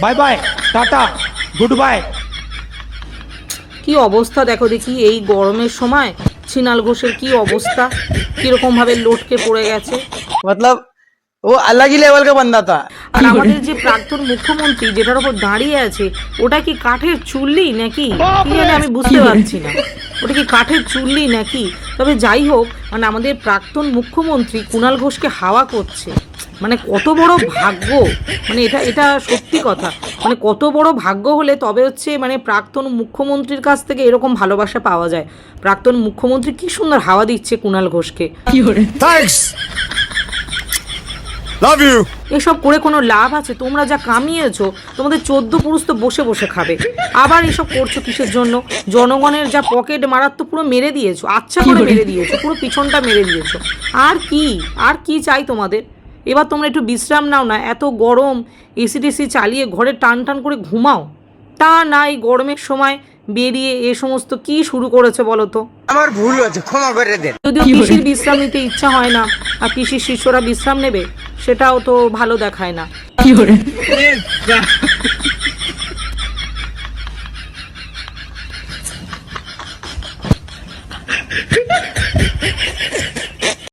Bye bye, tata, good bye. কি অবস্থা দেখো দেখি এই গরমের সময় ছিনাল ঘোষের কি অবস্থা, কিরকম ভাবে লটকে পড়ে গেছে। मतलब वो अलग ही लेवल का बंदा था। আর আমাদের যে প্রাক্তন মুখ্যমন্ত্রী যেটার উপর দাঁড়িয়ে আছে ওটা কি কাঠের চুল্লি নাকি কি জানি আমি বুঝতে পারছি না, ওটা কি কাঠের চুল্লি নাকি। তবে যাই হোক, মানে আমাদের প্রাক্তন মুখ্যমন্ত্রী কুণাল ঘোষকে হাওয়া করছে, মানে কত বড় ভাগ্য, মানে এটা এটা সত্যি কথা, মানে কত বড় ভাগ্য হলে তবে হচ্ছে মানে প্রাক্তন মুখ্যমন্ত্রীর কাছ থেকে এরকম ভালোবাসা পাওয়া যায়। প্রাক্তন মুখ্যমন্ত্রী কি সুন্দর হাওয়া দিচ্ছে কুণাল ঘোষকে। Thanks, love you. এসব করে কোনো লাভ আছে? তোমরা যা কামিয়েছো, তোমাদের 14 পুরুষ তো বসে বসে খাবে, আবার এসব করছো কিসের জন্য? জনগণের যা পকেট মারার তো পুরো মেরে দিয়েছো, আচ্ছা করে মেরে দিয়েছো, পুরো পিছনটা মেরে দিয়েছো। আর কি চাই তোমাদের? এবার তোমরা একটু বিশ্রাম নাও না, এত গরম, এসি টেসি চালিয়ে ঘরে টান টান করে ঘুমাও। তা না, এই গরমের সময় বেরিয়ে এ সমস্ত কি শুরু করেছে বলো তো। আমার ভুল হয়েছে, ক্ষমা করে দেন। যদিও পিসির বিশ্রাম নিতে ইচ্ছা হয় না, আর পিসির শিষ্যরা বিশ্রাম নেবে সেটাও তো ভালো দেখায় না।